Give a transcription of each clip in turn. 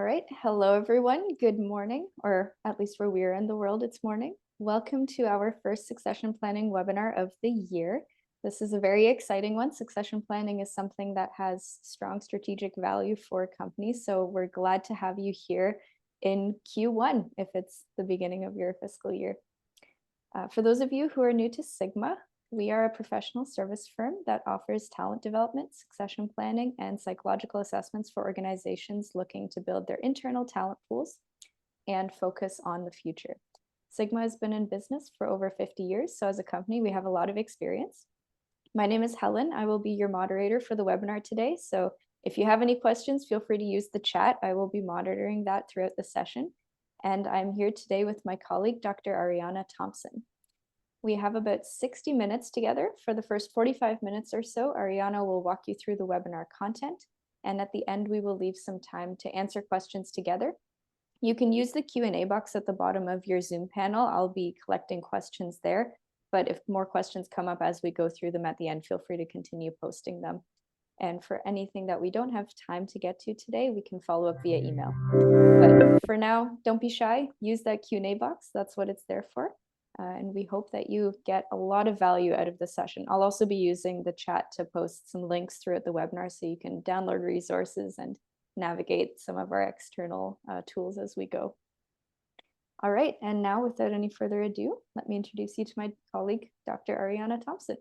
right. Hello, everyone. Good morning, or at least where we're in the world, it's morning. Welcome to our first succession planning webinar of the year. This is a very exciting one. Succession planning is something that has strong strategic value for companies. So we're glad to have you here in Q1, if it's the beginning of your fiscal year. For those of you who are new to Sigma, we are a professional service firm that offers talent development, succession planning, and psychological assessments for organizations looking to build their internal talent pools and focus on the future. Sigma has been in business for over 50 years, so as a company, we have a lot of experience. My name is Helen. I will be your moderator for the webinar today. So if you have any questions, feel free to use the chat. I will be monitoring that throughout the session. And I'm here today with my colleague, Dr. Ariana Thompson. We have about 60 minutes together. For the first 45 minutes or so, Ariana will walk you through the webinar content. And at the end, we will leave some time to answer questions together. You can use the Q&A box at the bottom of your Zoom panel. I'll be collecting questions there. But if more questions come up as we go through them at the end, feel free to continue posting them. And for anything that we don't have time to get to today, we can follow up via email. But for now, don't be shy. Use that Q&A box. That's what it's there for. And we hope that you get a lot of value out of the session. I'll also be using the chat to post some links throughout the webinar so you can download resources and navigate some of our external tools as we go. All right, and now without any further ado, let me introduce you to my colleague, Dr. Ariana Thompson.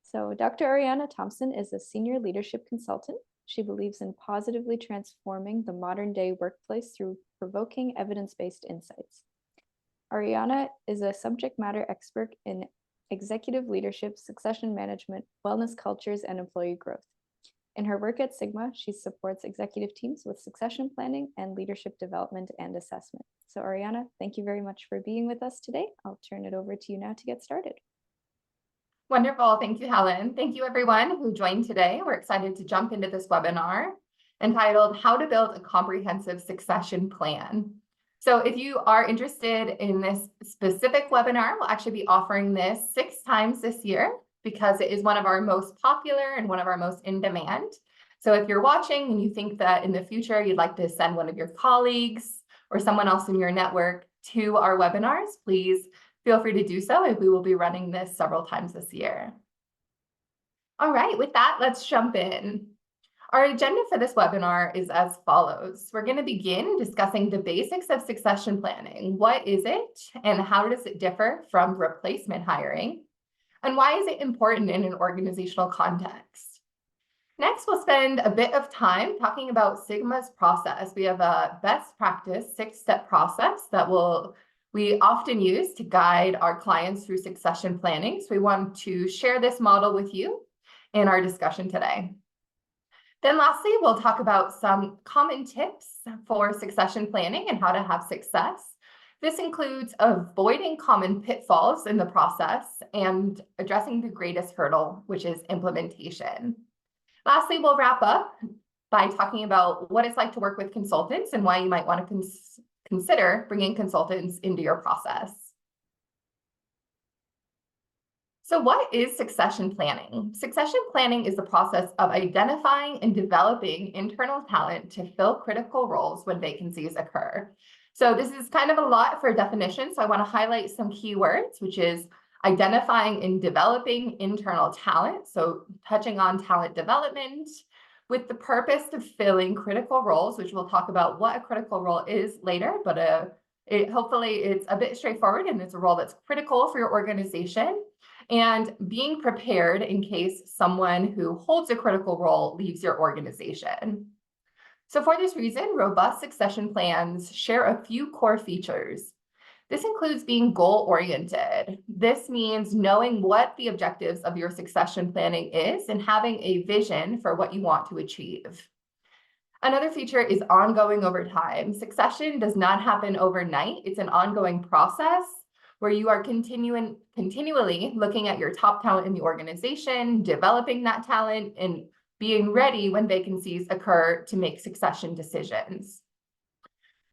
So Dr. Ariana Thompson is a senior leadership consultant. She believes in positively transforming the modern day workplace through provoking evidence-based insights. Ariana is a subject matter expert in executive leadership, succession management, wellness cultures, and employee growth. In her work at Sigma, she supports executive teams with succession planning and leadership development and assessment. So Ariana, thank you very much for being with us today. I'll turn it over to you now to get started. Wonderful. Thank you, Helen. Thank you, everyone who joined today. We're excited to jump into this webinar entitled How to Build a Comprehensive Succession Plan. So if you are interested in this specific webinar, we'll actually be offering this 6 times this year because it is one of our most popular and one of our most in demand. So if you're watching and you think that in the future you'd like to send one of your colleagues or someone else in your network to our webinars, please feel free to do so, and we will be running this several times this year. All right, with that, let's jump in. Our agenda for this webinar is as follows. We're going to begin discussing the basics of succession planning. What is it, and how does it differ from replacement hiring? And why is it important in an organizational context? Next, we'll spend a bit of time talking about Sigma's process. We have a best practice 6-step process that we often use to guide our clients through succession planning. So we want to share this model with you in our discussion today. Then lastly, we'll talk about some common tips for succession planning and how to have success. This includes avoiding common pitfalls in the process and addressing the greatest hurdle, which is implementation. Lastly, we'll wrap up by talking about what it's like to work with consultants and why you might want to consider bringing consultants into your process. So what is succession planning? Succession planning is the process of identifying and developing internal talent to fill critical roles when vacancies occur. So this is kind of a lot for a definition, so I want to highlight some keywords, which is identifying and developing internal talent, so touching on talent development, with the purpose of filling critical roles, which we'll talk about what a critical role is later, but hopefully it's a bit straightforward and it's a role that's critical for your organization, and being prepared in case someone who holds a critical role leaves your organization. So for this reason, robust succession plans share a few core features. This includes being goal-oriented. This means knowing what the objectives of your succession planning is and having a vision for what you want to achieve. Another feature is ongoing over time. Succession does not happen overnight. It's an ongoing process where you are continually looking at your top talent in the organization, developing that talent, and being ready when vacancies occur to make succession decisions.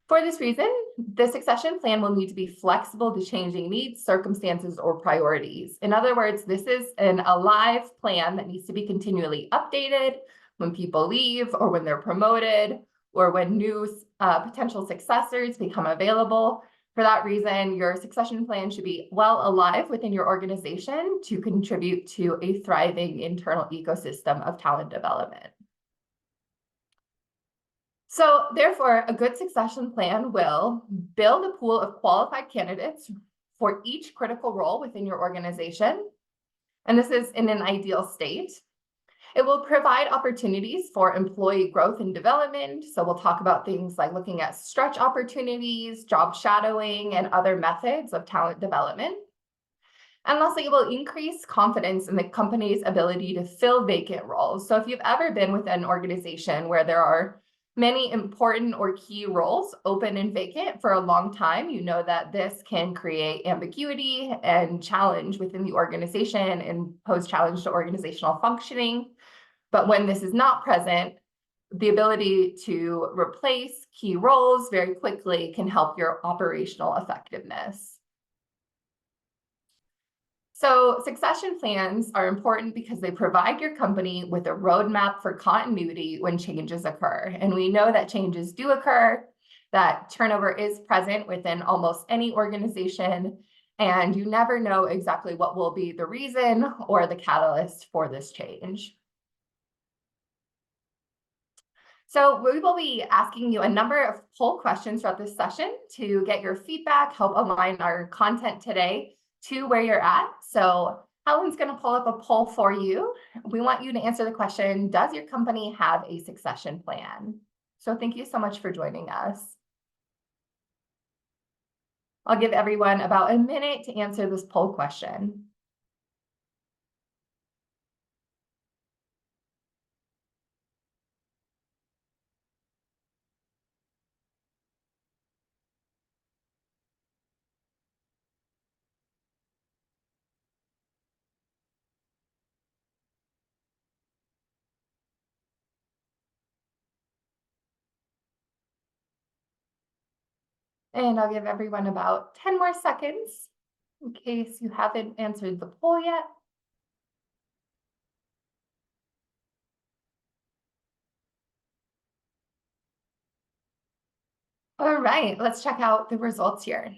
For this reason, the succession plan will need to be flexible to changing needs, circumstances, or priorities. In other words, this is an alive plan that needs to be continually updated when people leave or when they're promoted or when new potential successors become available. For that reason, your succession plan should be well alive within your organization to contribute to a thriving internal ecosystem of talent development. So therefore, a good succession plan will build a pool of qualified candidates for each critical role within your organization. And this is in an ideal state. It will provide opportunities for employee growth and development. So we'll talk about things like looking at stretch opportunities, job shadowing, and other methods of talent development. And lastly, it will increase confidence in the company's ability to fill vacant roles. So if you've ever been with an organization where there are many important or key roles open and vacant for a long time, you know that this can create ambiguity and challenge within the organization and pose challenge to organizational functioning. But when this is not present, the ability to replace key roles very quickly can help your operational effectiveness. So succession plans are important because they provide your company with a roadmap for continuity when changes occur. And we know that changes do occur, that turnover is present within almost any organization, and you never know exactly what will be the reason or the catalyst for this change. So we will be asking you a number of poll questions throughout this session to get your feedback, help align our content today to where you're at. So Helen's going to pull up a poll for you. We want you to answer the question, does your company have a succession plan? So thank you so much for joining us. I'll give everyone about a minute to answer this poll question. And I'll give everyone about 10 more seconds in case you haven't answered the poll yet. All right, let's check out the results here.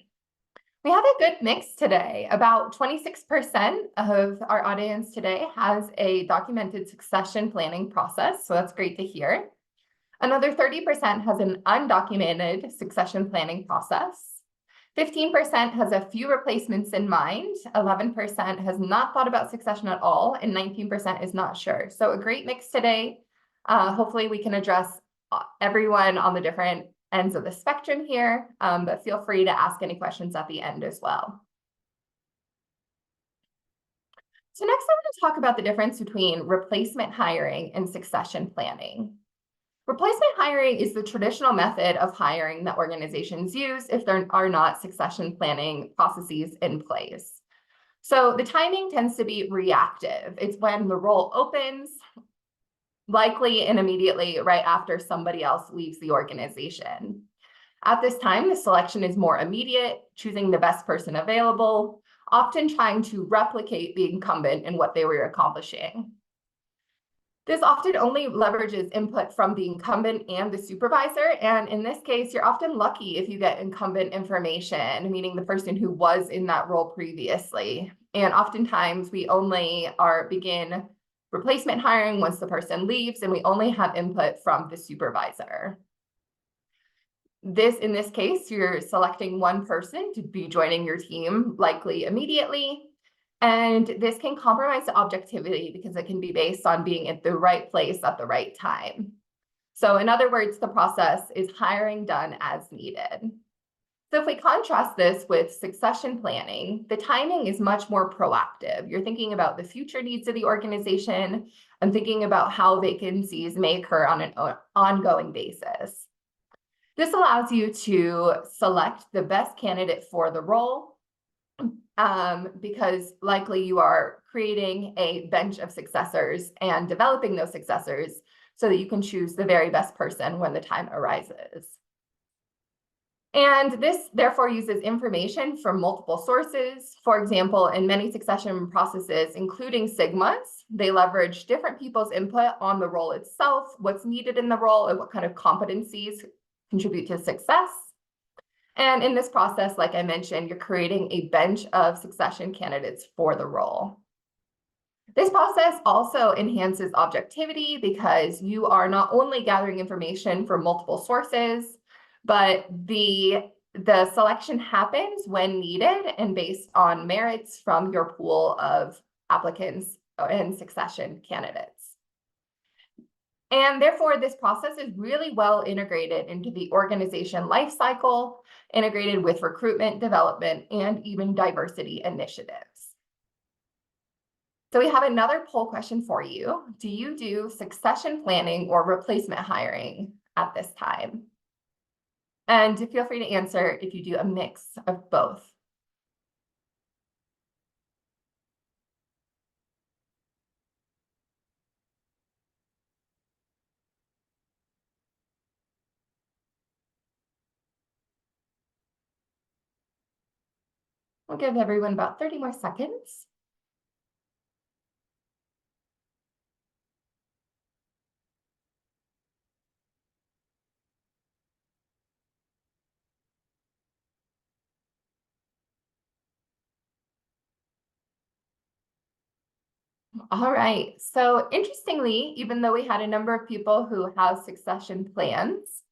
We have a good mix today. About 26% of our audience today has a documented succession planning process, so that's great to hear. Another 30% has an undocumented succession planning process. 15% has a few replacements in mind. 11% has not thought about succession at all, and 19% is not sure. So a great mix today. Hopefully we can address everyone on the different ends of the spectrum here, but feel free to ask any questions at the end as well. So next I want to talk about the difference between replacement hiring and succession planning. Replacement hiring is the traditional method of hiring that organizations use if there are not succession planning processes in place. So the timing tends to be reactive. It's when the role opens, likely and immediately right after somebody else leaves the organization. At this time, the selection is more immediate, choosing the best person available, often trying to replicate the incumbent in what they were accomplishing. This often only leverages input from the incumbent and the supervisor. And in this case, you're often lucky if you get incumbent information, meaning the person who was in that role previously. And oftentimes we only begin replacement hiring once the person leaves, and we only have input from the supervisor. In this case, you're selecting one person to be joining your team, likely immediately. And this can compromise the objectivity because it can be based on being at the right place at the right time. So in other words, the process is hiring done as needed. So if we contrast this with succession planning, the timing is much more proactive. You're thinking about the future needs of the organization and thinking about how vacancies may occur on an ongoing basis. This allows you to select the best candidate for the role because likely you are creating a bench of successors and developing those successors so that you can choose the very best person when the time arises. And this therefore uses information from multiple sources. For example, in many succession processes, including Sigmas, they leverage different people's input on the role itself, what's needed in the role, and what kind of competencies contribute to success. And in this process, like I mentioned, you're creating a bench of succession candidates for the role. This process also enhances objectivity because you are not only gathering information from multiple sources, but the selection happens when needed and based on merits from your pool of applicants and succession candidates. And therefore, this process is really well integrated into the organization life cycle, integrated with recruitment, development, and even diversity initiatives. So we have another poll question for you. Do you do succession planning or replacement hiring at this time? And feel free to answer if you do a mix of both. We'll give everyone about 30 more seconds. All right. So interestingly, even though we had a number of people who have succession plans,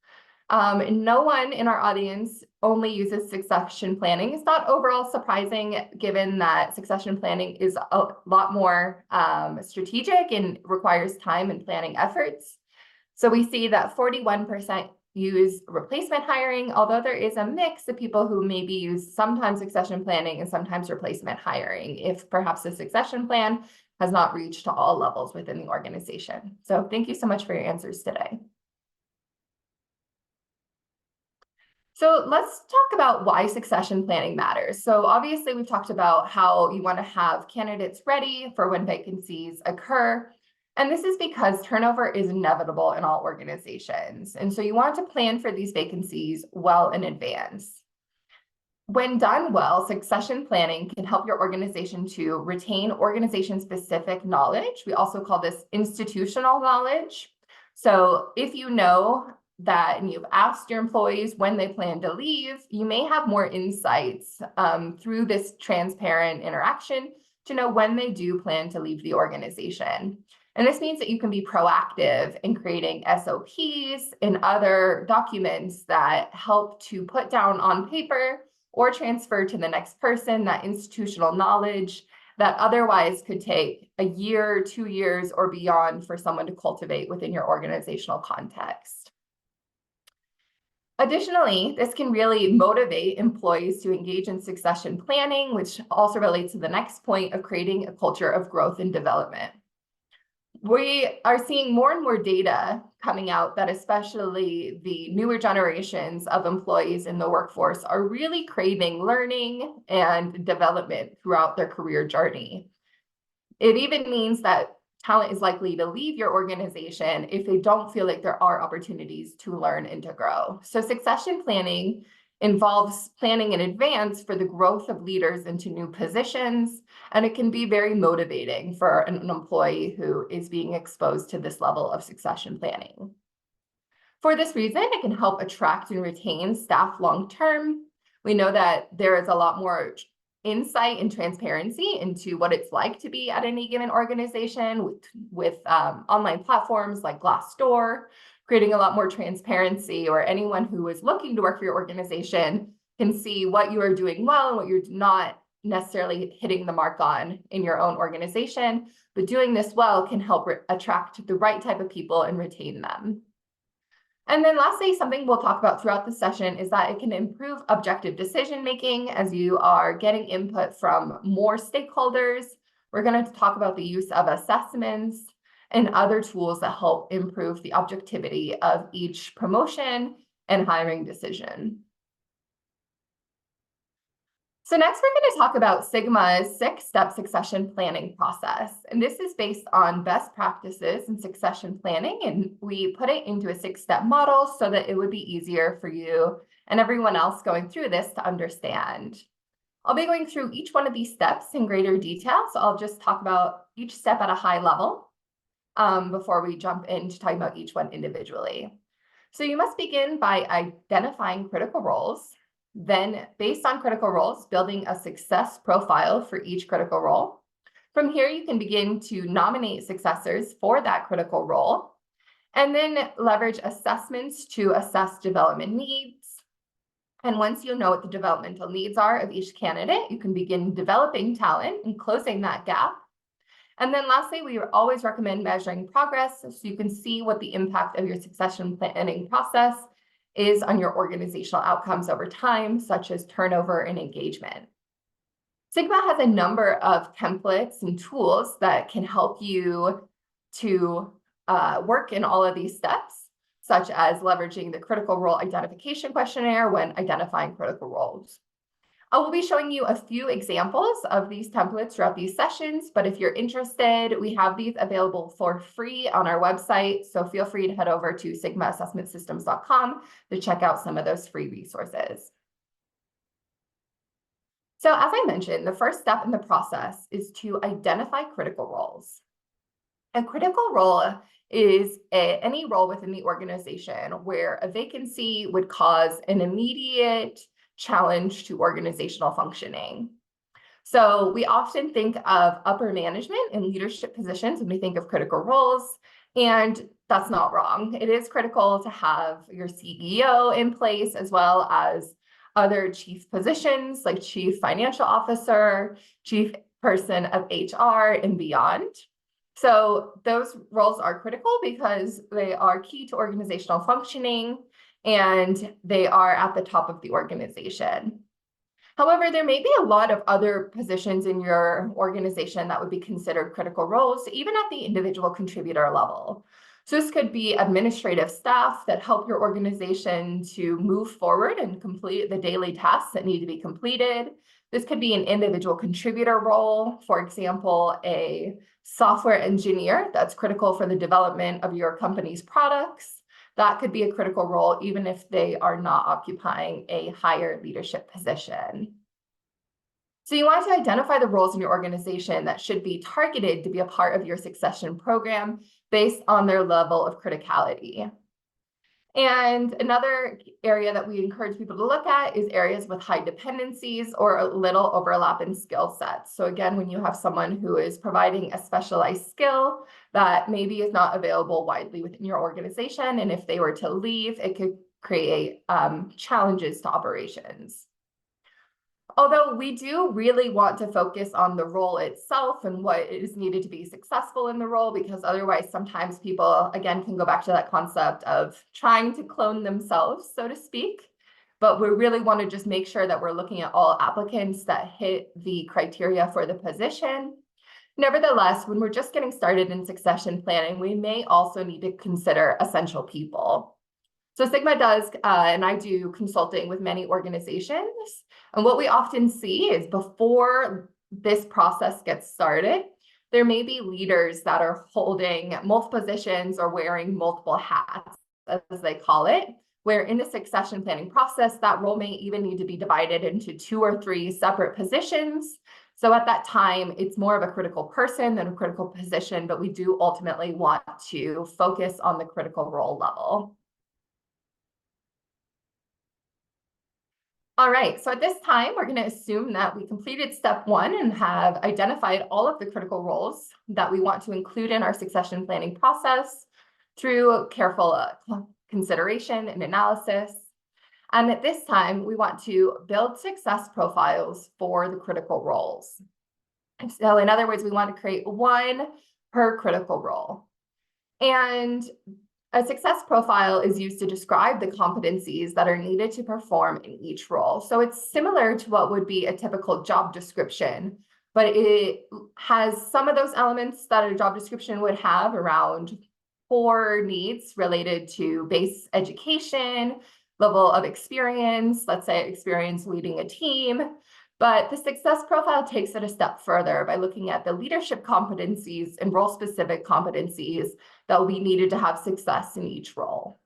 no one in our audience only uses succession planning. It's not overall surprising given that succession planning is a lot more strategic and requires time and planning efforts. So we see that 41% use replacement hiring, although there is a mix of people who maybe use sometimes succession planning and sometimes replacement hiring if perhaps the succession plan has not reached to all levels within the organization. So thank you so much for your answers today. So let's talk about why succession planning matters. So obviously we've talked about how you want to have candidates ready for when vacancies occur. And this is because turnover is inevitable in all organizations. And so you want to plan for these vacancies well in advance. When done well, succession planning can help your organization to retain organization-specific knowledge. We also call this institutional knowledge. So if you know that and you've asked your employees when they plan to leave, you may have more insights through this transparent interaction to know when they do plan to leave the organization. And this means that you can be proactive in creating SOPs and other documents that help to put down on paper or transfer to the next person that institutional knowledge that otherwise could take a year, 2 years, or beyond for someone to cultivate within your organizational context. Additionally, this can really motivate employees to engage in succession planning, which also relates to the next point of creating a culture of growth and development. We are seeing more and more data coming out that especially the newer generations of employees in the workforce are really craving learning and development throughout their career journey. It even means that talent is likely to leave your organization if they don't feel like there are opportunities to learn and to grow. So succession planning involves planning in advance for the growth of leaders into new positions, and it can be very motivating for an employee who is being exposed to this level of succession planning. For this reason, it can help attract and retain staff long-term. We know that there is a lot more insight and transparency into what it's like to be at any given organization with online platforms like Glassdoor, creating a lot more transparency, or anyone who is looking to work for your organization can see what you are doing well and what you're not necessarily hitting the mark on in your own organization. But doing this well can help attract the right type of people and retain them. And then lastly, something we'll talk about throughout the session is that it can improve objective decision-making as you are getting input from more stakeholders. We're going to talk about the use of assessments and other tools that help improve the objectivity of each promotion and hiring decision. So next, we're going to talk about Sigma's 6-step succession planning process. And this is based on best practices in succession planning. And we put it into a 6-step model so that it would be easier for you and everyone else going through this to understand. I'll be going through each one of these steps in greater detail. So I'll just talk about each step at a high level before we jump into talking about each one individually. So you must begin by identifying critical roles. Then, based on critical roles, building a success profile for each critical role. From here, you can begin to nominate successors for that critical role, and then leverage assessments to assess development needs. And once you know what the developmental needs are of each candidate, you can begin developing talent and closing that gap. And then lastly, we always recommend measuring progress so you can see what the impact of your succession planning process is on your organizational outcomes over time, such as turnover and engagement. Sigma has a number of templates and tools that can help you to work in all of these steps, such as leveraging the critical role identification questionnaire when identifying critical roles. I will be showing you a few examples of these templates throughout these sessions, but if you're interested, we have these available for free on our website. So feel free to head over to sigmaassessmentsystems.com to check out some of those free resources. So as I mentioned, the first step in the process is to identify critical roles. A critical role is any role within the organization where a vacancy would cause an immediate challenge to organizational functioning. So we often think of upper management and leadership positions when we think of critical roles, and that's not wrong. It is critical to have your CEO in place as well as other chief positions like chief financial officer, chief person of HR, and beyond. So those roles are critical because they are key to organizational functioning and they are at the top of the organization. However, there may be a lot of other positions in your organization that would be considered critical roles, even at the individual contributor level. So this could be administrative staff that help your organization to move forward and complete the daily tasks that need to be completed. This could be an individual contributor role, for example, a software engineer that's critical for the development of your company's products. That could be a critical role, even if they are not occupying a higher leadership position. So you want to identify the roles in your organization that should be targeted to be a part of your succession program based on their level of criticality. And another area that we encourage people to look at is areas with high dependencies or a little overlap in skill sets. So again, when you have someone who is providing a specialized skill that maybe is not available widely within your organization, and if they were to leave, it could create challenges to operations. Although we do really want to focus on the role itself and what is needed to be successful in the role, because otherwise sometimes people, again, can go back to that concept of trying to clone themselves, so to speak. But we really want to just make sure that we're looking at all applicants that hit the criteria for the position. Nevertheless, when we're just getting started in succession planning, we may also need to consider essential people. So Sigma does, and I do consulting with many organizations. And what we often see is before this process gets started, there may be leaders that are holding multiple positions or wearing multiple hats, as they call it, where in the succession planning process, that role may even need to be divided into 2 or 3 separate positions. So at that time, it's more of a critical person than a critical position, but we do ultimately want to focus on the critical role level. All right, so at this time, we're going to assume that we completed step 1 and have identified all of the critical roles that we want to include in our succession planning process through careful consideration and analysis. And at this time, we want to build success profiles for the critical roles. So in other words, we want to create 1 per critical role. And a success profile is used to describe the competencies that are needed to perform in each role. So it's similar to what would be a typical job description, but it has some of those elements that a job description would have around core needs related to base education, level of experience, let's say experience leading a team, But the success profile takes it a step further by looking at the leadership competencies and role-specific competencies that will be needed to have success in each role.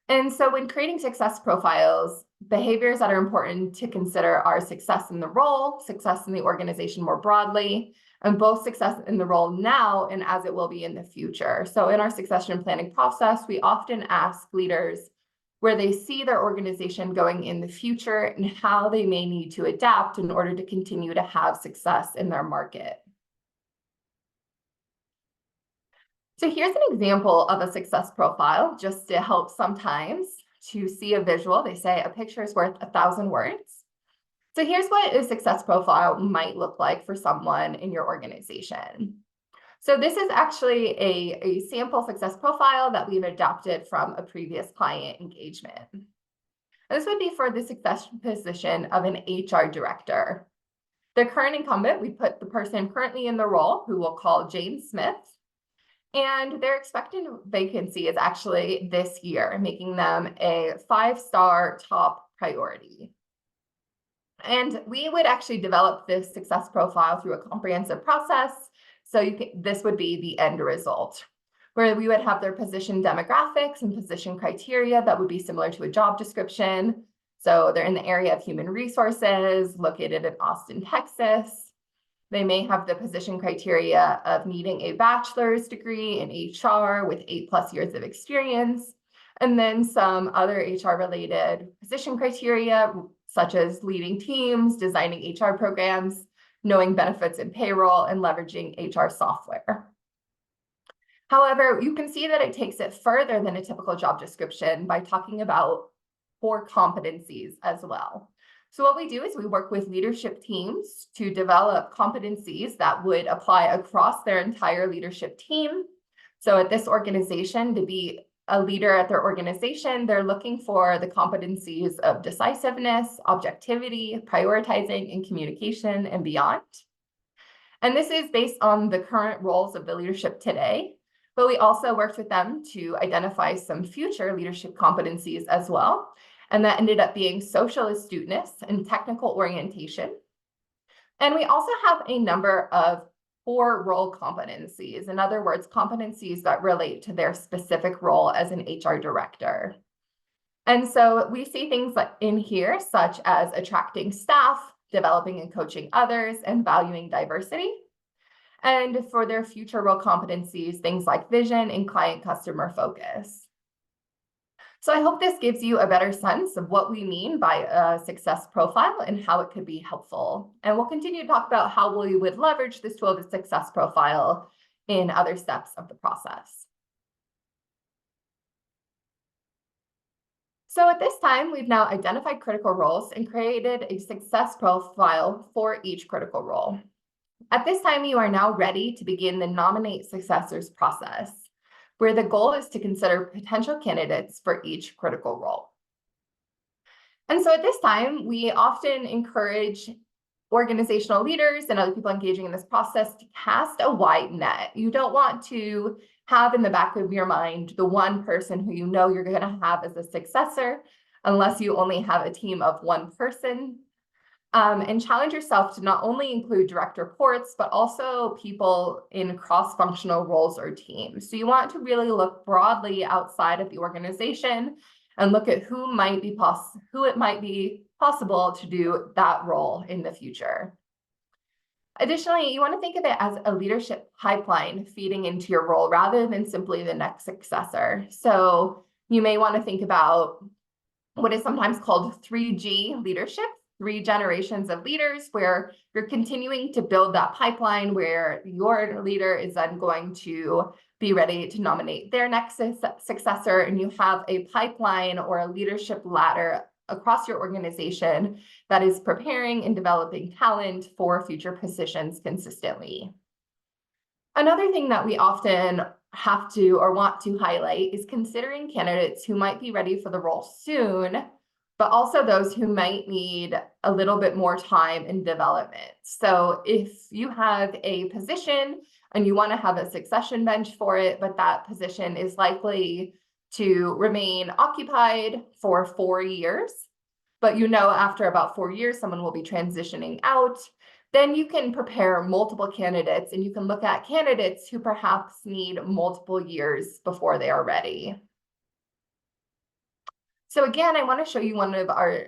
And so when creating success profiles, behaviors that are important to consider are success in the role, success in the organization more broadly, and both success in the role now and as it will be in the future. So in our succession planning process, we often ask leaders where they see their organization going in the future and how they may need to adapt in order to continue to have success in their market. So here's an example of a success profile, just to help sometimes to see a visual. They say a picture is worth 1,000 words. So here's what a success profile might look like for someone in your organization. So this is actually a sample success profile that we've adapted from a previous client engagement. And this would be for the success position of an HR director. The current incumbent, we put the person currently in the role, who we'll call Jane Smith. And their expected vacancy is actually this year, making them a 5-star top priority. And we would actually develop this success profile through a comprehensive process. So this would be the end result, where we would have their position demographics and position criteria that would be similar to a job description. So they're in the area of human resources, located in Austin, Texas. They may have the position criteria of needing a bachelor's degree in HR with 8+ years of experience, and then some other HR-related position criteria, such as leading teams, designing HR programs, knowing benefits and payroll, and leveraging HR software. However, you can see that it takes it further than a typical job description by talking about core competencies as well. So what we do is we work with leadership teams to develop competencies that would apply across their entire leadership team. So at this organization, to be a leader at their organization, they're looking for the competencies of decisiveness, objectivity, prioritizing, and communication, and beyond. And this is based on the current roles of the leadership today, but we also worked with them to identify some future leadership competencies as well. And that ended up being social astuteness and technical orientation. And we also have a number of core role competencies. In other words, competencies that relate to their specific role as an HR director. And so we see things like in here, such as attracting staff, developing and coaching others, and valuing diversity. And for their future role competencies, things like vision and client customer focus. So I hope this gives you a better sense of what we mean by a success profile and how it could be helpful. And we'll continue to talk about how we would leverage this tool of the success profile in other steps of the process. So at this time, we've now identified critical roles and created a success profile for each critical role. At this time, you are now ready to begin the Nominate Successors process, where the goal is to consider potential candidates for each critical role. And so at this time, we often encourage organizational leaders and other people engaging in this process to cast a wide net. You don't want to have in the back of your mind the one person who you know you're going to have as a successor, unless you only have a team of one person. And challenge yourself to not only include direct reports, but also people in cross-functional roles or teams. So you want to really look broadly outside of the organization and look at who it might be possible to do that role in the future. Additionally, you want to think of it as a leadership pipeline feeding into your role rather than simply the next successor. So you may want to think about what is sometimes called 3G leadership. 3 generations of leaders, where you're continuing to build that pipeline where your leader is then going to be ready to nominate their next successor, and you have a pipeline or a leadership ladder across your organization that is preparing and developing talent for future positions consistently. Another thing that we often have to or want to highlight is considering candidates who might be ready for the role soon, but also those who might need a little bit more time in development. So if you have a position and you want to have a succession bench for it, but that position is likely to remain occupied for 4 years, but after about 4 years, someone will be transitioning out, then you can prepare multiple candidates and you can look at candidates who perhaps need multiple years before they are ready. So again, I want to show you one of our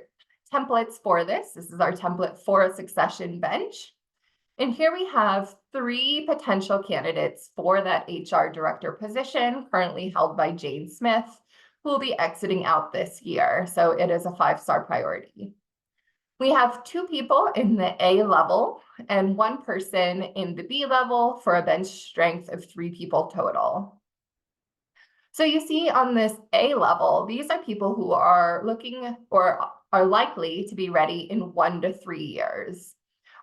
templates for this. This is our template for a succession bench. And here we have 3 potential candidates for that HR director position currently held by Jane Smith, who will be exiting out this year. So it is a 5-star priority. We have 2 people in the A level and 1 person in the B level for a bench strength of 3 people total. So you see on this A level, these are people who are looking or are likely to be ready in 1 to 3 years.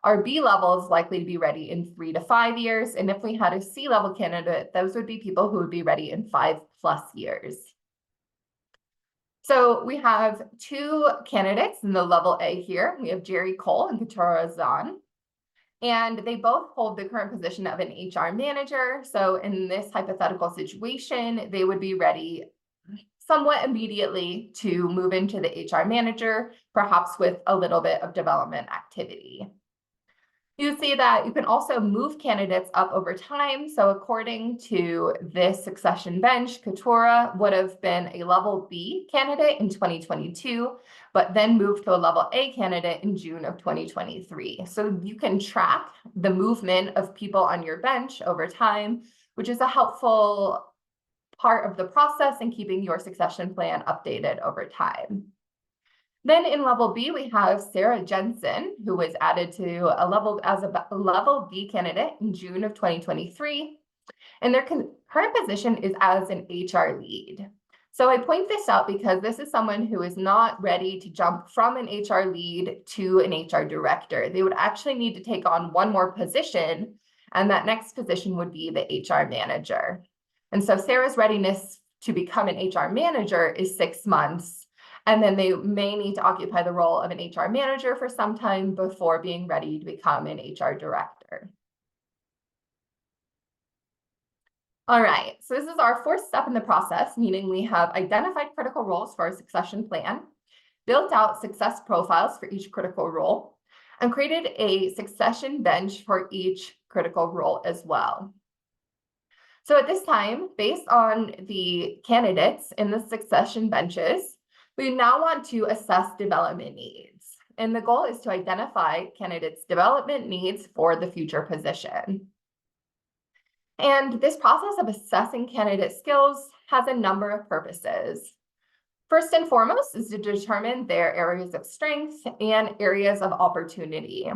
Our B level is likely to be ready in 3 to 5 years. And if we had a C level candidate, those would be people who would be ready in 5+ years. So we have 2 candidates in the level A here. We have Jerry Cole and Keturah Zahn. And they both hold the current position of an HR manager. So in this hypothetical situation, they would be ready somewhat immediately to move into the HR manager, perhaps with a little bit of development activity. You see that you can also move candidates up over time. So according to this succession bench, Keturah would have been a level B candidate in 2022, but then moved to a level A candidate in June of 2023. So you can track the movement of people on your bench over time, which is a helpful part of the process in keeping your succession plan updated over time. Then in level B, we have Sarah Jensen, who was added to a level B candidate in June of 2023. And their current position is as an HR lead. So I point this out because this is someone who is not ready to jump from an HR lead to an HR director. They would actually need to take on 1 more position, and that next position would be the HR manager. And so Sarah's readiness to become an HR manager is 6 months. And then they may need to occupy the role of an HR manager for some time before being ready to become an HR director. All right, so this is our 4th step in the process, meaning we have identified critical roles for our succession plan, built out success profiles for each critical role, and created a succession bench for each critical role as well. So at this time, based on the candidates in the succession benches, we now want to assess development needs. And the goal is to identify candidates' development needs for the future position. And this process of assessing candidate skills has a number of purposes. First and foremost is to determine their areas of strength and areas of opportunity.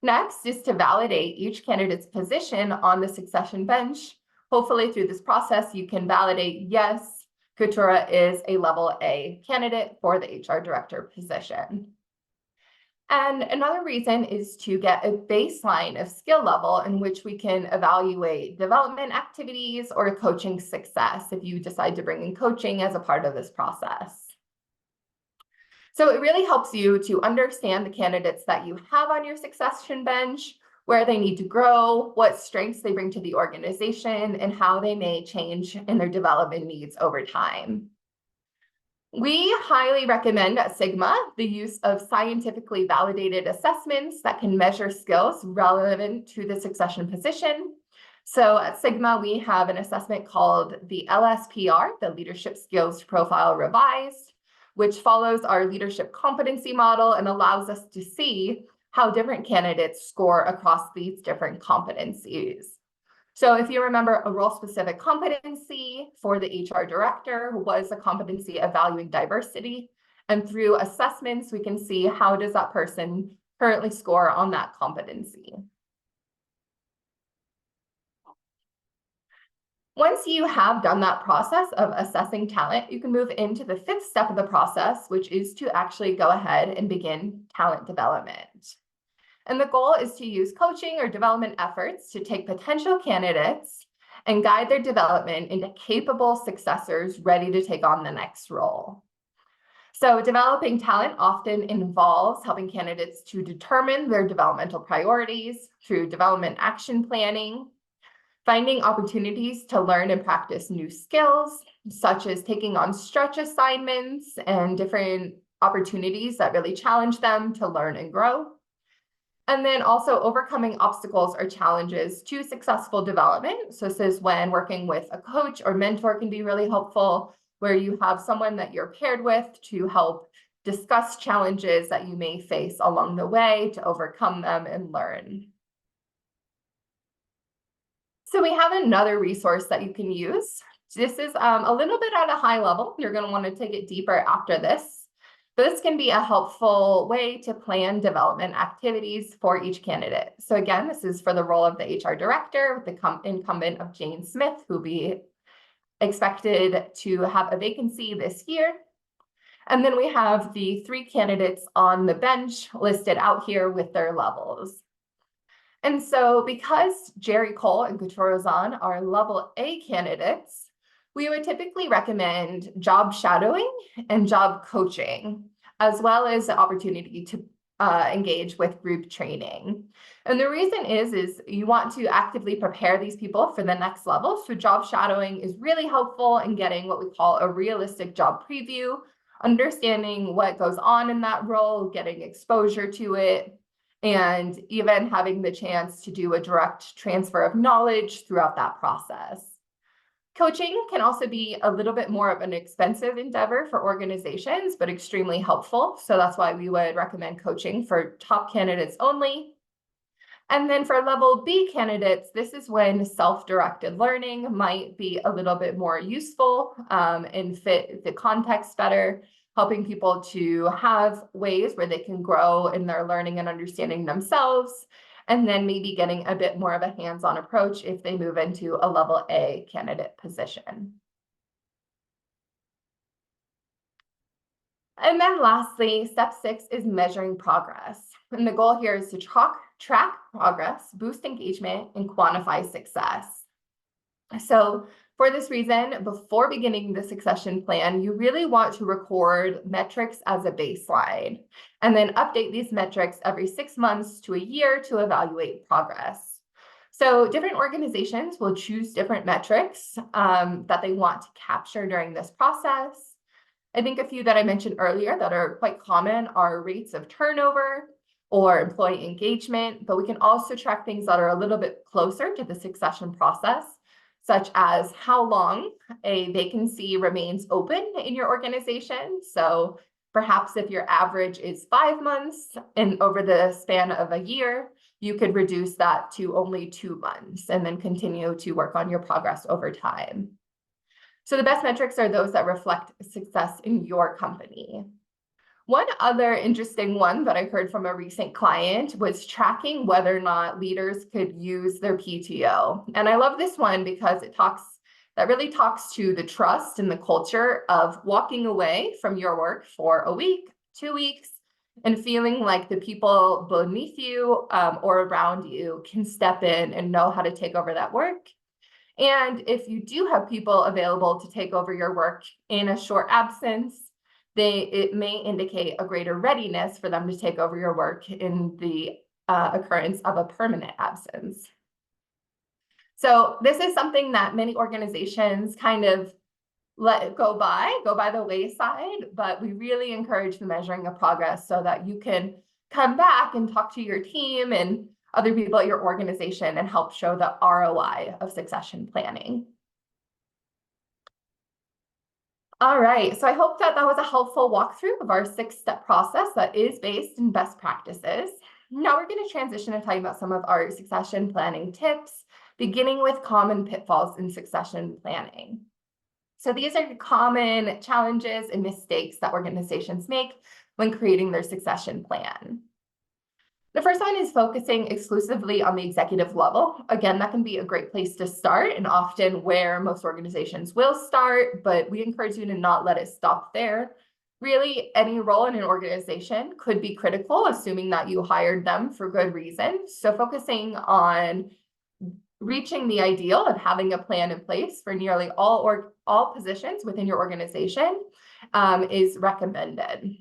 Next is to validate each candidate's position on the succession bench. Hopefully through this process, you can validate, yes, Keturah is a level A candidate for the HR director position. And another reason is to get a baseline of skill level in which we can evaluate development activities or coaching success if you decide to bring in coaching as a part of this process. So it really helps you to understand the candidates that you have on your succession bench, where they need to grow, what strengths they bring to the organization, and how they may change in their development needs over time. We highly recommend at Sigma the use of scientifically validated assessments that can measure skills relevant to the succession position. So at Sigma, we have an assessment called the LSPR, the Leadership Skills Profile Revised, which follows our leadership competency model and allows us to see how different candidates score across these different competencies. So if you remember, a role-specific competency for the HR director was a competency of valuing diversity. And through assessments, we can see how does that person currently score on that competency. Once you have done that process of assessing talent, you can move into the 5th step of the process, which is to actually go ahead and begin talent development. And the goal is to use coaching or development efforts to take potential candidates and guide their development into capable successors ready to take on the next role. So developing talent often involves helping candidates to determine their developmental priorities through development action planning, finding opportunities to learn and practice new skills, such as taking on stretch assignments and different opportunities that really challenge them to learn and grow. And then also overcoming obstacles or challenges to successful development. So this is when working with a coach or mentor can be really helpful, where you have someone that you're paired with to help discuss challenges that you may face along the way to overcome them and learn. So we have another resource that you can use. This is a little bit at a high level. You're going to want to take it deeper after this. But this can be a helpful way to plan development activities for each candidate. So again, this is for the role of the HR director with the incumbent of Jane Smith, who will be expected to have a vacancy this year. And then we have the 3 candidates on the bench listed out here with their levels. And so because Jerry Cole and Couture Rozan are level A candidates, we would typically recommend job shadowing and job coaching, as well as the opportunity to engage with group training. And the reason is you want to actively prepare these people for the next level. So job shadowing is really helpful in getting what we call a realistic job preview, understanding what goes on in that role, getting exposure to it, and even having the chance to do a direct transfer of knowledge throughout that process. Coaching can also be a little bit more of an expensive endeavor for organizations, but extremely helpful. So that's why we would recommend coaching for top candidates only. And then for level B candidates, this is when self-directed learning might be a little bit more useful and fit the context better, helping people to have ways where they can grow in their learning and understanding themselves, and then maybe getting a bit more of a hands-on approach if they move into a level A candidate position. And then lastly, step 6 is measuring progress. And the goal here is to track progress, boost engagement, and quantify success. So for this reason, before beginning the succession plan, you really want to record metrics as a baseline, and then update these metrics every 6 months to a year to evaluate progress. So different organizations will choose different metrics that they want to capture during this process. I think a few that I mentioned earlier that are quite common are rates of turnover or employee engagement, but we can also track things that are a little bit closer to the succession process, such as how long a vacancy remains open in your organization. So perhaps if your average is 5 months and over the span of a year, you could reduce that to only 2 months and then continue to work on your progress over time. So the best metrics are those that reflect success in your company. One other interesting one that I heard from a recent client was tracking whether or not leaders could use their PTO. And I love this one because that really talks to the trust and the culture of walking away from your work for a week, 2 weeks, and feeling like the people beneath you or around you can step in and know how to take over that work. And if you do have people available to take over your work in a short absence, it may indicate a greater readiness for them to take over your work in the occurrence of a permanent absence. So this is something that many organizations kind of let go by the wayside, but we really encourage the measuring of progress so that you can come back and talk to your team and other people at your organization and help show the ROI of succession planning. All right, so I hope that was a helpful walkthrough of our 6-step process that is based in best practices. Now we're going to transition and talk about some of our succession planning tips, beginning with common pitfalls in succession planning. So these are common challenges and mistakes that organizations make when creating their succession plan. The first one is focusing exclusively on the executive level. Again, that can be a great place to start and often where most organizations will start, but we encourage you to not let it stop there. Really, any role in an organization could be critical, assuming that you hired them for good reason. So focusing on reaching the ideal of having a plan in place for nearly all positions within your organization is recommended.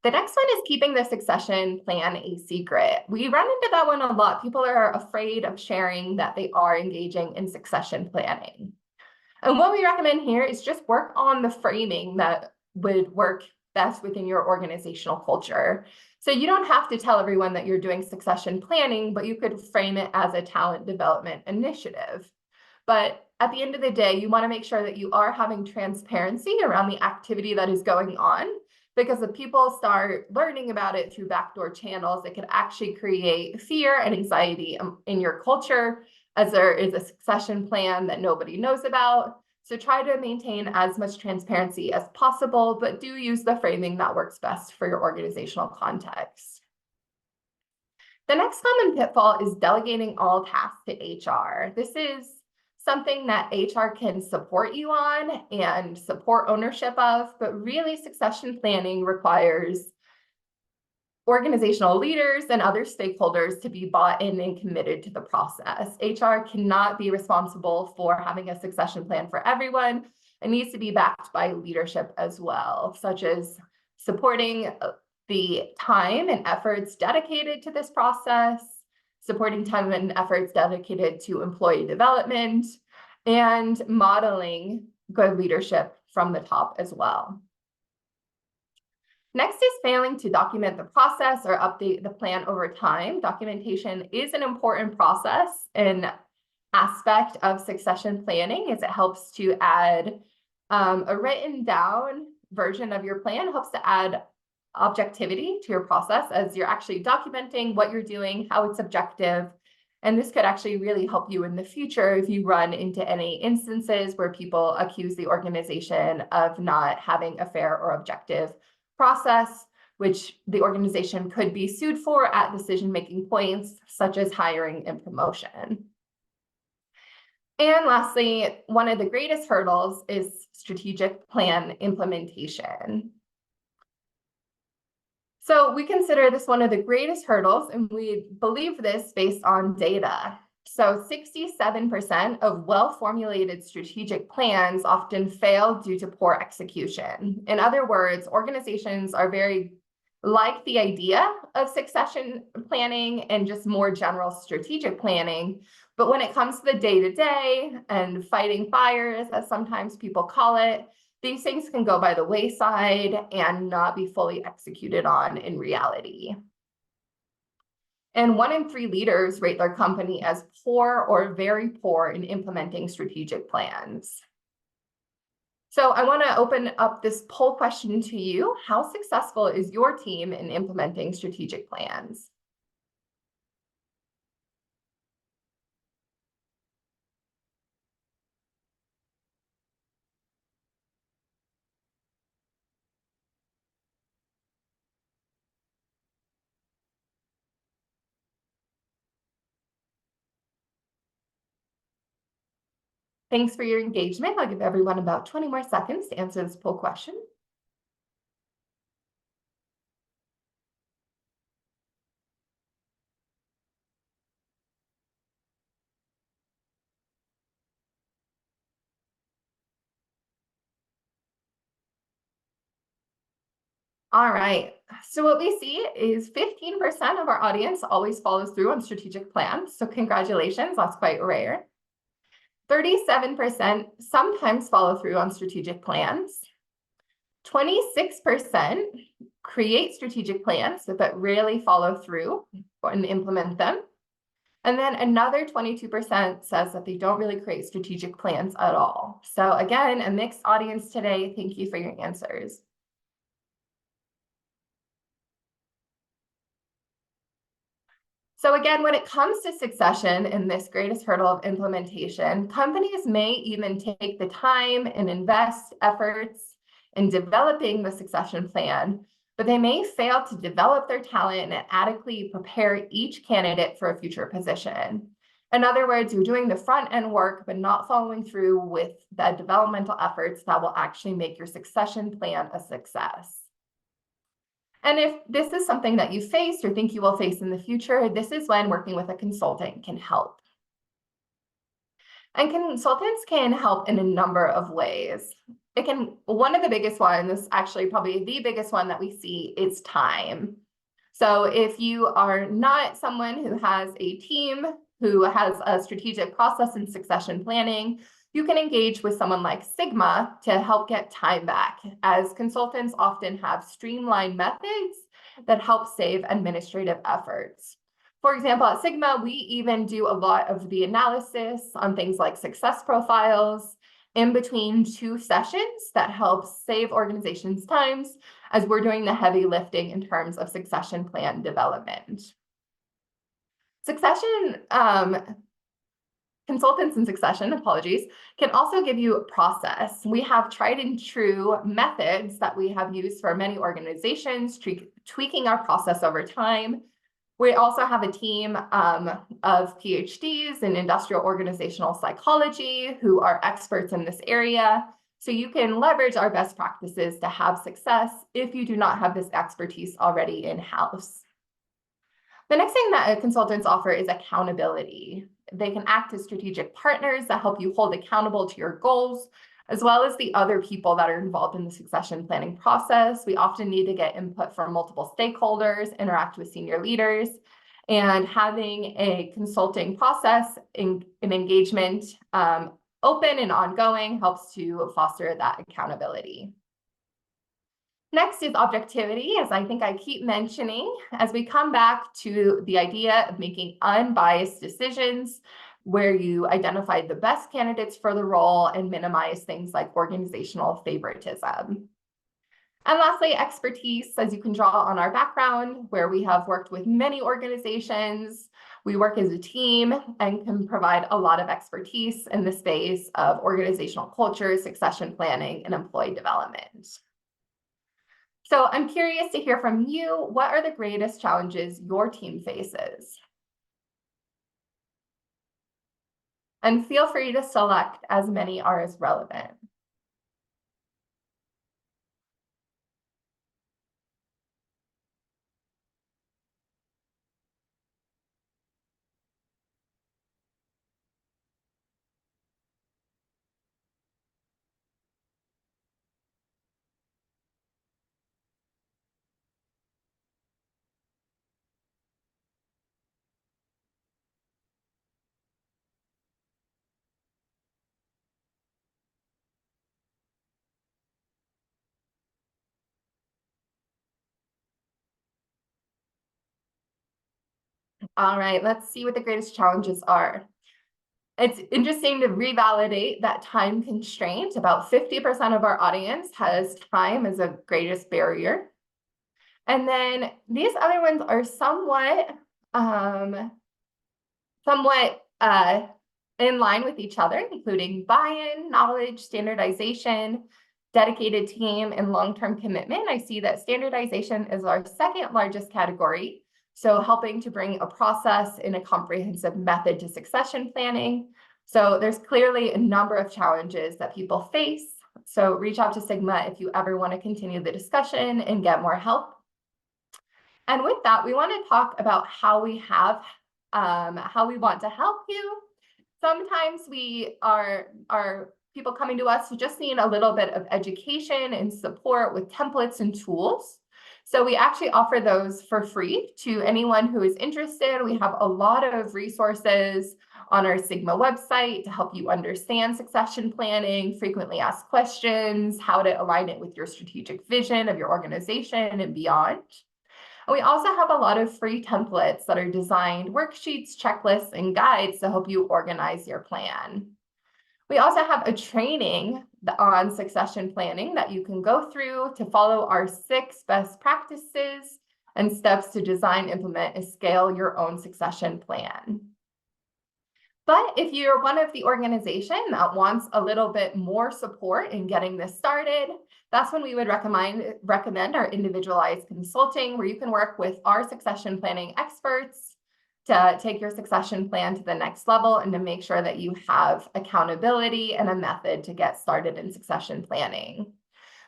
The next one is keeping the succession plan a secret. We run into that one a lot. People are afraid of sharing that they are engaging in succession planning. And what we recommend here is just work on the framing that would work best within your organizational culture. So you don't have to tell everyone that you're doing succession planning, but you could frame it as a talent development initiative. But at the end of the day, you want to make sure that you are having transparency around the activity that is going on, because if people start learning about it through backdoor channels, it can actually create fear and anxiety in your culture, as there is a succession plan that nobody knows about. So try to maintain as much transparency as possible, but do use the framing that works best for your organizational context. The next common pitfall is delegating all tasks to HR. This is something that HR can support you on and support ownership of, but really succession planning requires organizational leaders and other stakeholders to be bought in and committed to the process. HR cannot be responsible for having a succession plan for everyone. It needs to be backed by leadership as well, such as supporting the time and efforts dedicated to this process, supporting time and efforts dedicated to employee development, and modeling good leadership from the top as well. Next is failing to document the process or update the plan over time. Documentation is an important process and aspect of succession planning, as it helps to add a written down version of your plan, helps to add objectivity to your process as you're actually documenting what you're doing, how it's objective. And this could actually really help you in the future if you run into any instances where people accuse the organization of not having a fair or objective process, which the organization could be sued for at decision-making points, such as hiring and promotion. And lastly, one of the greatest hurdles is strategic plan implementation. So we consider this one of the greatest hurdles, and we believe this based on data. So 67% of well-formulated strategic plans often fail due to poor execution. In other words, organizations are very like the idea of succession planning and just more general strategic planning. But when it comes to the day-to-day and fighting fires, as sometimes people call it, these things can go by the wayside and not be fully executed on in reality. And 1 in 3 leaders rate their company as poor or very poor in implementing strategic plans. So I want to open up this poll question to you. How successful is your team in implementing strategic plans? Thanks for your engagement. I'll give everyone about 20 more seconds to answer this poll question. All right, so what we see is 15% of our audience always follows through on strategic plans. So congratulations, that's quite rare. 37% sometimes follow through on strategic plans. 26% create strategic plans, but rarely follow through and implement them. And then another 22% says that they don't really create strategic plans at all. So again, a mixed audience today. Thank you for your answers. So again, when it comes to succession and this greatest hurdle of implementation, companies may even take the time and invest efforts in developing the succession plan, but they may fail to develop their talent and adequately prepare each candidate for a future position. In other words, you're doing the front end work, but not following through with the developmental efforts that will actually make your succession plan a success. And if this is something that you faced or think you will face in the future, this is when working with a consultant can help. And consultants can help in a number of ways. One of the biggest ones, actually probably the biggest one that we see, is time. So if you are not someone who has a team who has a strategic process in succession planning, you can engage with someone like Sigma to help get time back, as consultants often have streamlined methods that help save administrative efforts. For example, at Sigma, we even do a lot of the analysis on things like success profiles in between two sessions that helps save organizations' times as we're doing the heavy lifting in terms of succession plan development. Consultants in succession, can also give you a process. We have tried and true methods that we have used for many organizations, tweaking our process over time. We also have a team of PhDs in industrial organizational psychology who are experts in this area. So you can leverage our best practices to have success if you do not have this expertise already in-house. The next thing that consultants offer is accountability. They can act as strategic partners that help you hold accountable to your goals, as well as the other people that are involved in the succession planning process. We often need to get input from multiple stakeholders, interact with senior leaders, and having a consulting process in engagement open and ongoing helps to foster that accountability. Next is objectivity, as I think I keep mentioning, as we come back to the idea of making unbiased decisions where you identify the best candidates for the role and minimize things like organizational favoritism. And lastly, expertise, as you can draw on our background, where we have worked with many organizations. We work as a team and can provide a lot of expertise in the space of organizational culture, succession planning, and employee development. So I'm curious to hear from you. What are the greatest challenges your team faces? And feel free to select as many are as relevant. All right, let's see what the greatest challenges are. It's interesting to revalidate that time constraint. About 50% of our audience has time as a greatest barrier. And then these other ones are somewhat in line with each other, including buy-in, knowledge, standardization, dedicated team, and long-term commitment. I see that standardization is our second largest category. So helping to bring a process in a comprehensive method to succession planning. So there's clearly a number of challenges that people face. So reach out to Sigma if you ever want to continue the discussion and get more help. And with that, we want to talk about how we want to help you. Sometimes people coming to us who just need a little bit of education and support with templates and tools. So we actually offer those for free to anyone who is interested. We have a lot of resources on our Sigma website to help you understand succession planning, frequently asked questions, how to align it with your strategic vision of your organization and beyond. And we also have a lot of free templates that are designed worksheets, checklists, and guides to help you organize your plan. We also have a training on succession planning that you can go through to follow our 6 best practices and steps to design, implement, and scale your own succession plan. But if you're one of the organization that wants a little bit more support in getting this started, that's when we would recommend our individualized consulting, where you can work with our succession planning experts to take your succession plan to the next level and to make sure that you have accountability and a method to get started in succession planning.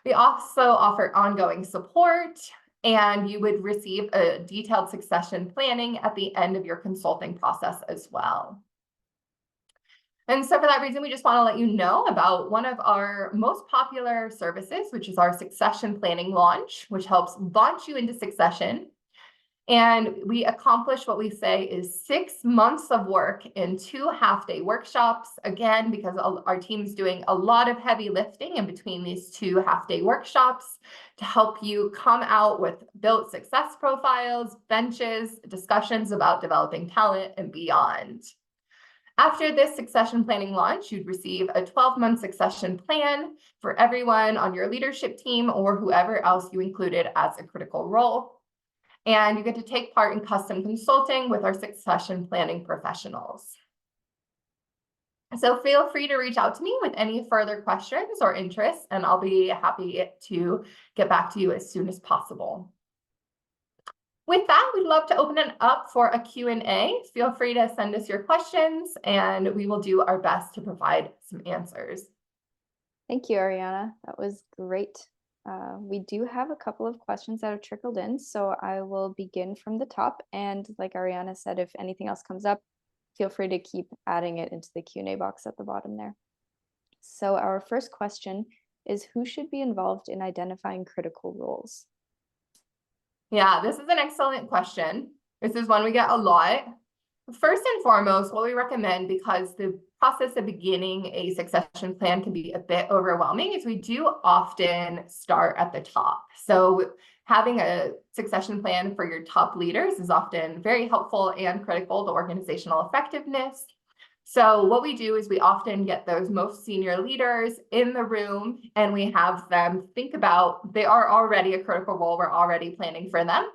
We also offer ongoing support, and you would receive a detailed succession planning at the end of your consulting process as well. And so for that reason, we just want to let you know about one of our most popular services, which is our succession planning launch, which helps launch you into succession. And we accomplish what we say is 6 months of work in 2 half-day workshops. Again, because our team's doing a lot of heavy lifting in between these 2 half-day workshops to help you come out with built success profiles, benches, discussions about developing talent, and beyond. After this succession planning launch, you'd receive a 12-month succession plan for everyone on your leadership team or whoever else you included as a critical role. And you get to take part in custom consulting with our succession planning professionals. So feel free to reach out to me with any further questions or interests, and I'll be happy to get back to you as soon as possible. With that, we'd love to open it up for a Q&A. Feel free to send us your questions, and we will do our best to provide some answers. Thank you, Ariana. That was great. We do have a couple of questions that have trickled in, so I will begin from the top. And like Ariana said, if anything else comes up, feel free to keep adding it into the Q&A box at the bottom there. So our first question is, who should be involved in identifying critical roles? Yeah, this is an excellent question. This is one we get a lot. First and foremost, what we recommend, because the process of beginning a succession plan can be a bit overwhelming, is we do often start at the top. So having a succession plan for your top leaders is often very helpful and critical to organizational effectiveness. So what we do is we often get those most senior leaders in the room and we have them think about, they are already a critical role, we're already planning for them.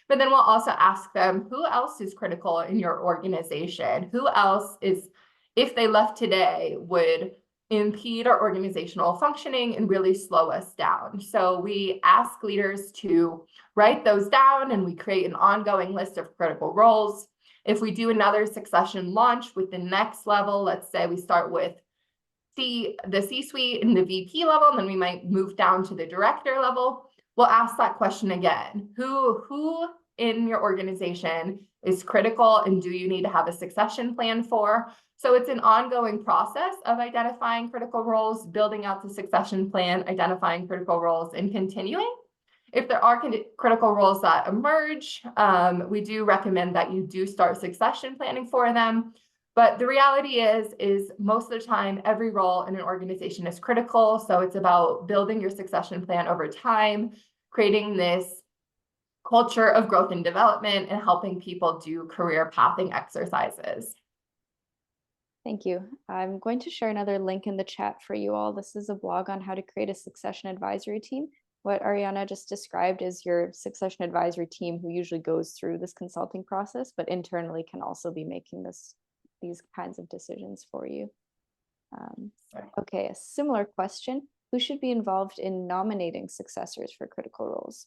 But then we'll also ask them, who else is critical in your organization? Who else is, if they left today, would impede our organizational functioning and really slow us down? So we ask leaders to write those down and we create an ongoing list of critical roles. If we do another succession launch with the next level, let's say we start with the C-suite and the VP level, and then we might move down to the director level, we'll ask that question again. Who in your organization is critical and do you need to have a succession plan for? So it's an ongoing process of identifying critical roles, building out the succession plan, identifying critical roles, and continuing. If there are critical roles that emerge, we do recommend that you do start succession planning for them. But the reality is most of the time, every role in an organization is critical. So it's about building your succession plan over time, creating this culture of growth and development, and helping people do career pathing exercises. Thank you. I'm going to share another link in the chat for you all. This is a blog on how to create a succession advisory team. What Ariana just described is your succession advisory team who usually goes through this consulting process, but internally can also be making these kinds of decisions for you. Okay, a similar question. Who should be involved in nominating successors for critical roles?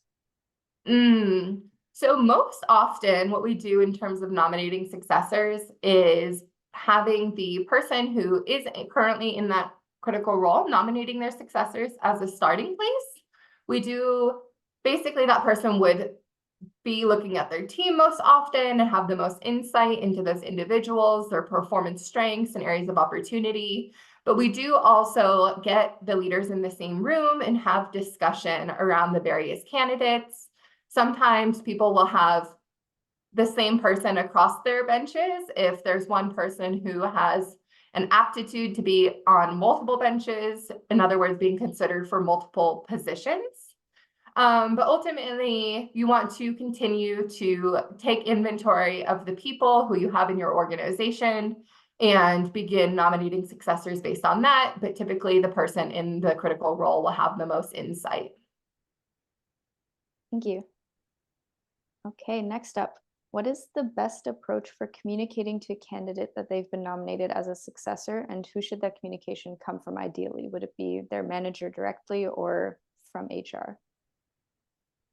So most often what we do in terms of nominating successors is having the person who is currently in that critical role nominating their successors as a starting place. We do, basically that person would be looking at their team most often and have the most insight into those individuals, their performance strengths and areas of opportunity. But we do also get the leaders in the same room and have discussion around the various candidates. Sometimes people will have the same person across their benches. If there's one person who has an aptitude to be on multiple benches, in other words, being considered for multiple positions. But ultimately, you want to continue to take inventory of the people who you have in your organization and begin nominating successors based on that. But typically, the person in the critical role will have the most insight. Thank you. Okay, next up. What is the best approach for communicating to a candidate that they've been nominated as a successor, and who should that communication come from ideally? Would it be their manager directly or from HR?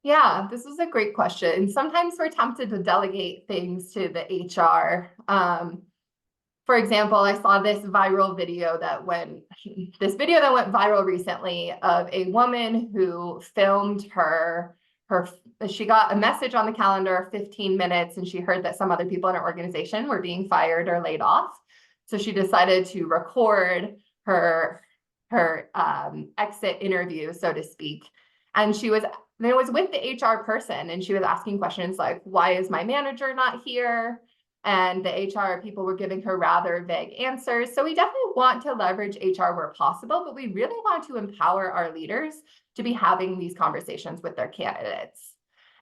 Yeah, this is a great question. Sometimes we're tempted to delegate things to the HR. For example, I saw this video that went viral recently of a woman who filmed she got a message on the calendar 15 minutes and she heard that some other people in her organization were being fired or laid off. So she decided to record her exit interview, so to speak. And she was And it was with the HR person, and she was asking questions like, why is my manager not here? And the HR people were giving her rather vague answers. So we definitely want to leverage HR where possible, but we really want to empower our leaders to be having these conversations with their candidates.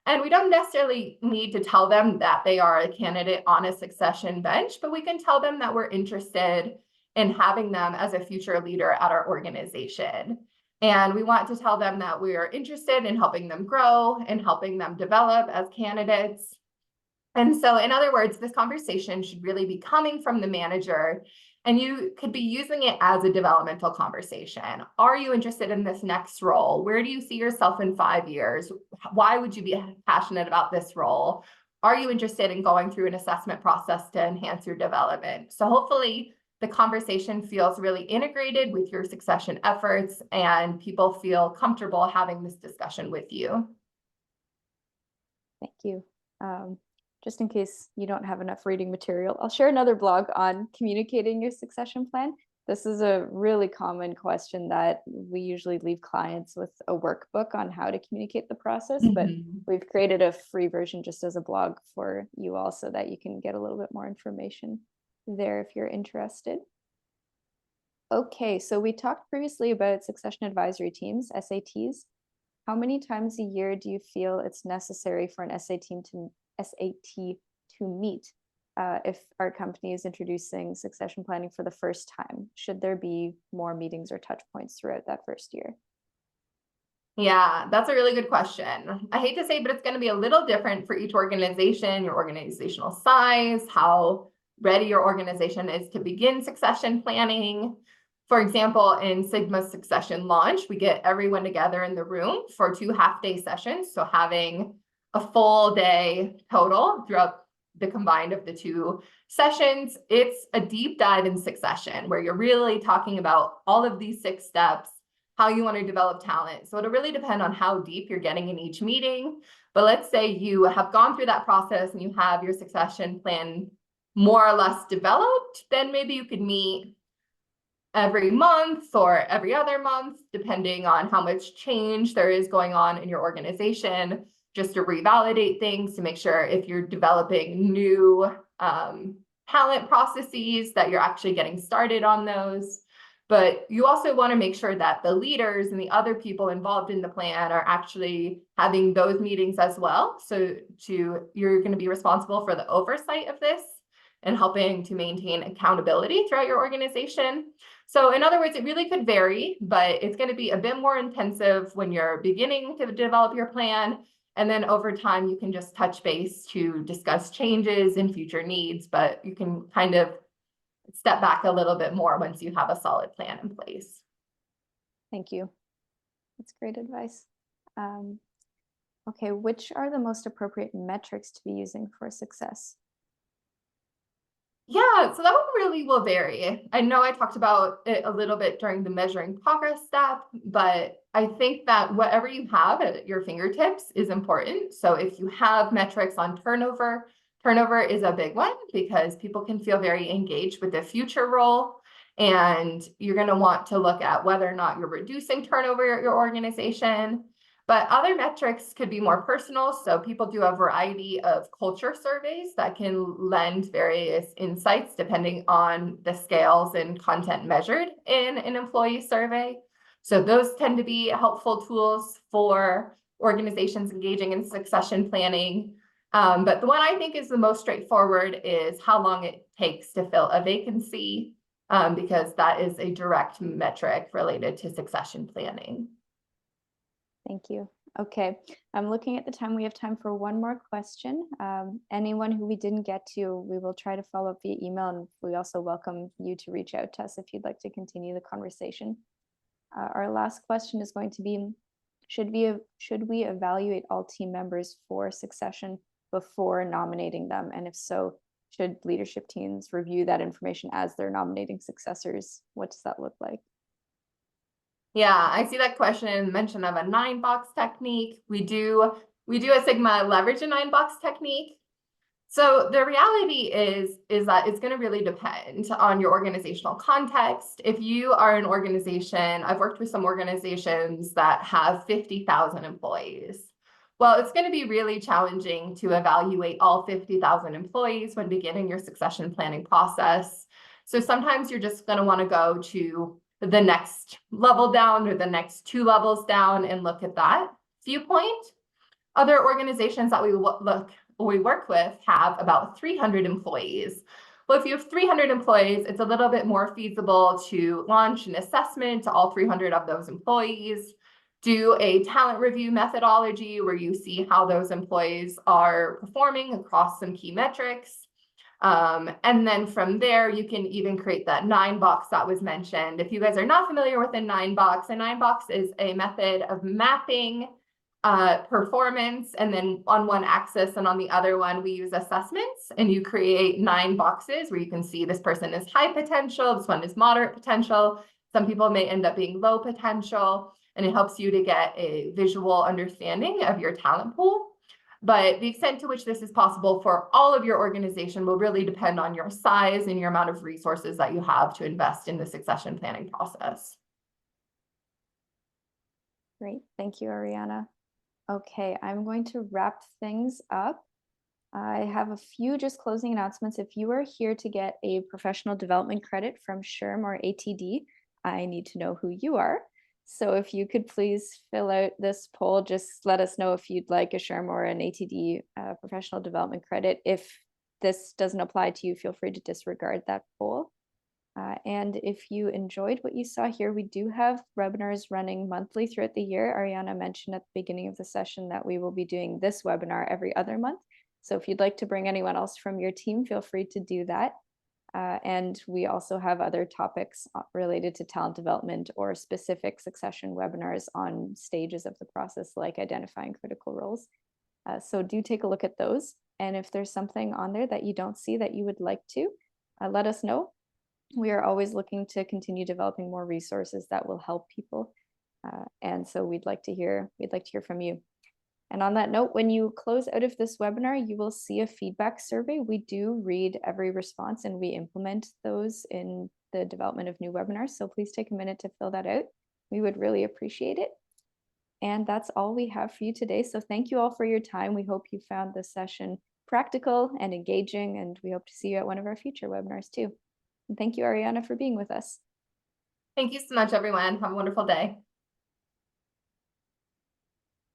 And we don't necessarily need to tell them that they are a candidate on a succession bench, but we can tell them that we're interested in having them as a future leader at our organization. And we want to tell them that we are interested in helping them grow and helping them develop as candidates. And so, in other words, this conversation should really be coming from the manager, and you could be using it as a developmental conversation. Are you interested in this next role? Where do you see yourself in 5 years? Why would you be passionate about this role? Are you interested in going through an assessment process to enhance your development? So hopefully the conversation feels really integrated with your succession efforts and people feel comfortable having this discussion with you. Thank you. Just in case you don't have enough reading material, I'll share another blog on communicating your succession plan. This is a really common question that we usually leave clients with a workbook on how to communicate the process, but we've created a free version just as a blog for you all so that you can get a little bit more information there if you're interested. Okay, so we talked previously about succession advisory teams, SATs. How many times a year do you feel it's necessary for an SAT to meet if our company is introducing succession planning for the first time? Should there be more meetings or touch points throughout that first year? Yeah, that's a really good question. I hate to say, but it's going to be a little different for each organization, your organizational size, how ready your organization is to begin succession planning. For example, in Sigma's succession launch, we get everyone together in the room for 2 half-day sessions. So having a full day total throughout the combined of the 2 sessions, it's a deep dive in succession where you're really talking about all of these 6 steps, how you want to develop talent. So it'll really depend on how deep you're getting in each meeting. But let's say you have gone through that process and you have your succession plan more or less developed, then maybe you could meet every month or every other month, depending on how much change there is going on in your organization, just to revalidate things, to make sure if you're developing new talent processes that you're actually getting started on those. But you also want to make sure that the leaders and the other people involved in the plan are actually having those meetings as well. So you're going to be responsible for the oversight of this and helping to maintain accountability throughout your organization. So in other words, it really could vary, but it's going to be a bit more intensive when you're beginning to develop your plan. And then over time, you can just touch base to discuss changes and future needs, but you can kind of step back a little bit more once you have a solid plan in place. Thank you. That's great advice. Okay, which are the most appropriate metrics to be using for success? Yeah, so that one really will vary. I know I talked about it a little bit during the measuring progress step, but I think that whatever you have at your fingertips is important. So if you have metrics on turnover, turnover is a big one because people can feel very engaged with the future role. And you're going to want to look at whether or not you're reducing turnover at your organization. But other metrics could be more personal. So people do a variety of culture surveys that can lend various insights depending on the scales and content measured in an employee survey. So those tend to be helpful tools for organizations engaging in succession planning. But the one I think is the most straightforward is how long it takes to fill a vacancy, because that is a direct metric related to succession planning. Thank you. Okay, I'm looking at the time. We have time for one more question. Anyone who we didn't get to, we will try to follow up via email, and we also welcome you to reach out to us if you'd like to continue the conversation. Our last question is going to be, should we evaluate all team members for succession before nominating them? And if so, should leadership teams review that information as they're nominating successors? What does that look like? Yeah, I see that question mention of a 9-box technique. We do at Sigma leverage a 9-box technique. So the reality is that it's going to really depend on your organizational context. If you are an organization, I've worked with some organizations that have 50,000 employees. Well, it's going to be really challenging to evaluate all 50,000 employees when beginning your succession planning process. So sometimes you're just going to want to go to the next level down or the next 2 levels down and look at that viewpoint. Other organizations that we work with have about 300 employees. Well, if you have 300 employees, it's a little bit more feasible to launch an assessment to all 300 of those employees, do a talent review methodology where you see how those employees are performing across some key metrics. And then from there, you can even create that 9-box that was mentioned. If you guys are not familiar with a 9-box, a 9-box is a method of mapping performance, and then on one axis and on the other one we use assessments, and you create 9 boxes where you can see this person is high potential, this one is moderate potential, some people may end up being low potential, and it helps you to get a visual understanding of your talent pool. But the extent to which this is possible for all of your organization will really depend on your size and your amount of resources that you have to invest in the succession planning process. Great, thank you, Ariana. Okay, I'm going to wrap things up. I have a few just closing announcements. If you are here to get a professional development credit from SHRM or ATD, I need to know who you are. So if you could please fill out this poll, just let us know if you'd like a SHRM or an ATD professional development credit. If this doesn't apply to you, feel free to disregard that poll. And if you enjoyed what you saw here, we do have webinars running monthly throughout the year. Ariana mentioned at the beginning of the session that we will be doing this webinar every other month. So if you'd like to bring anyone else from your team, feel free to do that. And we also have other topics related to talent development or specific succession webinars on stages of the process, like identifying critical roles. So do take a look at those. And if there's something on there that you don't see that you would like to, let us know. We are always looking to continue developing more resources that will help people. And so we'd like to hear from you. And on that note, when you close out of this webinar, you will see a feedback survey. We do read every response and we implement those in the development of new webinars. So please take a minute to fill that out. We would really appreciate it. And that's all we have for you today. So thank you all for your time. We hope you found this session practical and engaging, and we hope to see you at one of our future webinars too. And thank you, Ariana, for being with us. Thank you so much, everyone. Have a wonderful day.